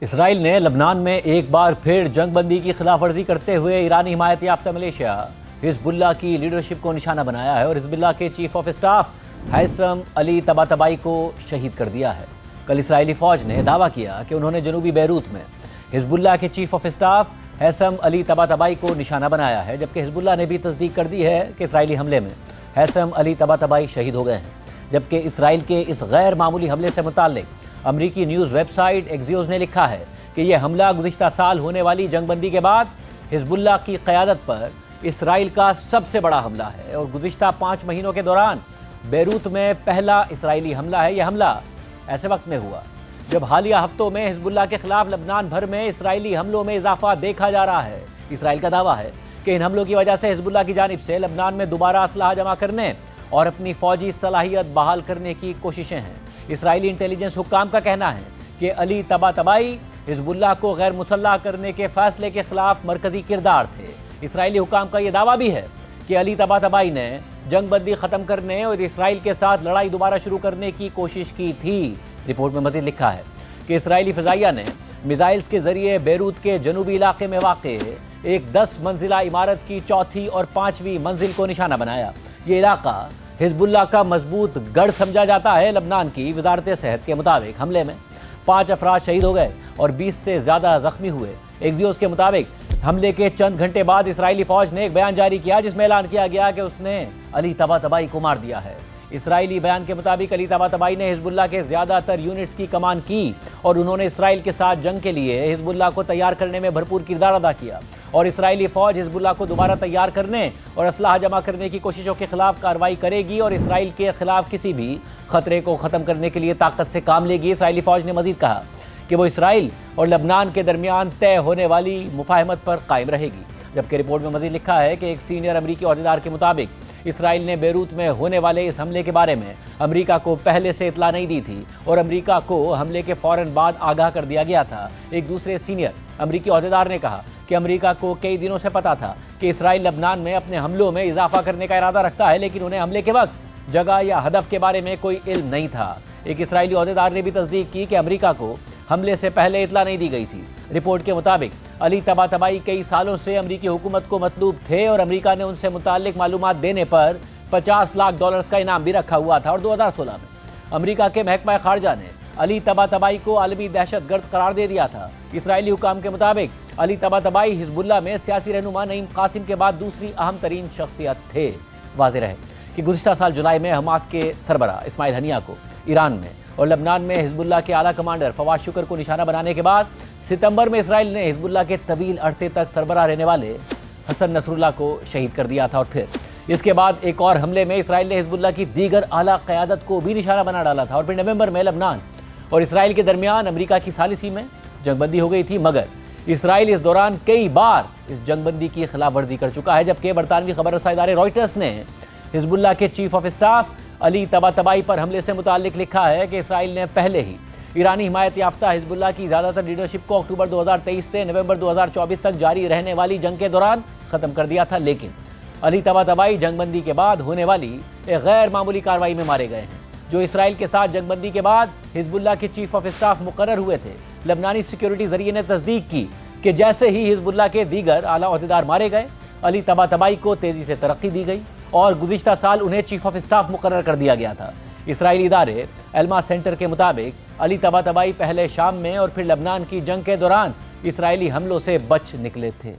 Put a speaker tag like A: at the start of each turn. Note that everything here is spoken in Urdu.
A: اسرائیل نے لبنان میں ایک بار پھر جنگ بندی کی خلاف ورزی کرتے ہوئے ایرانی حمایت یافتہ ملیشیا حزب اللہ کی لیڈرشپ کو نشانہ بنایا ہے اور حزب اللہ کے chief of staff Haitham Ali Tabatabai کو شہید کر دیا ہے۔ کل اسرائیلی فوج نے دعویٰ کیا کہ انہوں نے جنوبی بیروت میں حزب اللہ کے chief of staff Haitham Ali Tabatabai کو نشانہ بنایا ہے، جبکہ حزب اللہ نے بھی تصدیق کر دی ہے کہ اسرائیلی حملے میں ہیثم علی طباطبائی شہید ہو گئے ہیں۔ جبکہ اسرائیل کے اس غیر معمولی حملے سے متعلق امریکی نیوز ویب سائٹ ایکزیوز نے لکھا ہے کہ یہ حملہ گزشتہ سال ہونے والی جنگ بندی کے بعد حزب اللہ کی قیادت پر اسرائیل کا سب سے بڑا حملہ ہے اور گزشتہ 5 مہینوں کے دوران بیروت میں پہلا اسرائیلی حملہ ہے۔ یہ حملہ ایسے وقت میں ہوا جب حالیہ ہفتوں میں حزب اللہ کے خلاف لبنان بھر میں اسرائیلی حملوں میں اضافہ دیکھا جا رہا ہے۔ اسرائیل کا دعویٰ ہے کہ ان حملوں کی وجہ سے حزب اللہ کی جانب سے لبنان میں دوبارہ اسلحہ جمع کرنے اور اپنی فوجی صلاحیت بحال کرنے کی کوششیں ہیں۔ اسرائیلی انٹیلیجنس حکام کا کہنا ہے کہ علی طباطبائی حزب اللہ کو غیر مسلح کرنے کے فیصلے کے خلاف مرکزی کردار تھے۔ اسرائیلی حکام کا یہ دعویٰ بھی ہے کہ علی طباطبائی نے جنگ بندی ختم کرنے اور اسرائیل کے ساتھ لڑائی دوبارہ شروع کرنے کی کوشش کی تھی۔ رپورٹ میں مزید لکھا ہے کہ اسرائیلی فضائیہ نے میزائلز کے ذریعے بیروت کے جنوبی علاقے میں واقع ایک 10 منزلہ عمارت کی 4تھی اور 5ویں منزل کو نشانہ بنایا۔ یہ علاقہ حزب اللہ کا مضبوط گڑھ سمجھا جاتا ہے۔ لبنان کی وزارت صحت کے مطابق حملے میں 5 افراد شہید ہو گئے اور 20 سے زیادہ زخمی ہوئے۔ ایکزیوز کے مطابق حملے کے چند گھنٹے بعد اسرائیلی فوج نے ایک بیان جاری کیا جس میں اعلان کیا گیا کہ اس نے علی طباطبائی کو مار دیا ہے۔ اسرائیلی بیان کے مطابق علی طباطبائی نے حزب اللہ کے زیادہ تر یونٹس کی کمان کی اور انہوں نے اسرائیل کے ساتھ جنگ کے لیے حزب اللہ کو تیار کرنے میں بھرپور کردار ادا کیا اور اسرائیلی فوج حزب اللہ کو دوبارہ تیار کرنے اور اسلحہ جمع کرنے کی کوششوں کے خلاف کارروائی کرے گی اور اسرائیل کے خلاف کسی بھی خطرے کو ختم کرنے کے لیے طاقت سے کام لے گی۔ اسرائیلی فوج نے مزید کہا کہ وہ اسرائیل اور لبنان کے درمیان طے ہونے والی مفاہمت پر قائم رہے گی۔ جبکہ رپورٹ میں مزید لکھا ہے کہ ایک سینئر امریکی عہدیدار کے مطابق اسرائیل نے بیروت میں ہونے والے اس حملے کے بارے میں امریکہ کو پہلے سے اطلاع نہیں دی تھی اور امریکہ کو حملے کے فوراً بعد آگاہ کر دیا گیا تھا۔ ایک دوسرے سینئر امریکی عہدیدار نے کہا کہ امریکہ کو کئی دنوں سے پتا تھا کہ اسرائیل لبنان میں اپنے حملوں میں اضافہ کرنے کا ارادہ رکھتا ہے، لیکن انہیں حملے کے وقت جگہ یا ہدف کے بارے میں کوئی علم نہیں تھا۔ ایک اسرائیلی عہدیدار نے بھی تصدیق کی کہ امریکہ کو حملے سے پہلے اطلاع نہیں دی گئی تھی۔ رپورٹ کے مطابق علی طباطبائی کئی سالوں سے امریکی حکومت کو مطلوب تھے اور امریکہ نے ان سے متعلق معلومات دینے پر $50 لاکھ کا انعام بھی رکھا ہوا تھا اور 2016 میں امریکہ کے محکمہ خارجہ نے علی طباطبائی کو عالمی دہشت گرد قرار دے دیا تھا۔ اسرائیلی حکام کے مطابق علی طباطبائی حزب اللہ میں سیاسی رہنما نعیم قاسم کے بعد دوسری اہم ترین شخصیت تھے۔ واضح رہے کہ گزشتہ سال جولائی میں حماس کے سربراہ اسماعیل ہنیہ کو ایران میں اور لبنان میں حزب اللہ کے اعلیٰ کمانڈر فواد شکر کو نشانہ بنانے کے بعد ستمبر میں اسرائیل نے حزب اللہ کے طویل عرصے تک سربراہ رہنے والے حسن نصر اللہ کو شہید کر دیا تھا اور پھر اس کے بعد ایک اور حملے میں اسرائیل نے حزب اللہ کی دیگر اعلیٰ قیادت کو بھی نشانہ بنا ڈالا تھا اور پھر نومبر میں لبنان اور اسرائیل کے درمیان امریکہ کی ثالثی میں جنگ بندی ہو گئی تھی، مگر اسرائیل اس دوران کئی بار اس جنگ بندی کی خلاف ورزی کر چکا ہے۔ جبکہ برطانوی خبر رساں ادارے رائٹرز نے حزب اللہ کے chief of staff Ali Tabatabai پر حملے سے متعلق لکھا ہے کہ اسرائیل نے پہلے ہی ایرانی حمایت یافتہ حزب اللہ کی زیادہ تر لیڈرشپ کو اکتوبر 2023 سے نومبر 2024 تک جاری رہنے والی جنگ کے دوران ختم کر دیا تھا، لیکن علی طباطبائی جنگ بندی کے بعد ہونے والی ایک غیر معمولی کارروائی میں مارے گئے ہیں جو اسرائیل کے ساتھ جنگ بندی کے بعد حزب اللہ کے چیف آف اسٹاف مقرر ہوئے تھے۔ لبنانی سیکیورٹی ذریعے نے تصدیق کی کہ جیسے ہی حزب اللہ کے دیگر اعلیٰ عہدیدار مارے گئے، علی طباطبائی کو تیزی سے ترقی دی گئی اور گزشتہ سال انہیں چیف آف اسٹاف مقرر کر دیا گیا تھا۔ اسرائیلی ادارے ایلما سینٹر کے مطابق علی طباطبائی پہلے شام میں اور پھر لبنان کی جنگ کے دوران اسرائیلی حملوں سے بچ نکلے تھے۔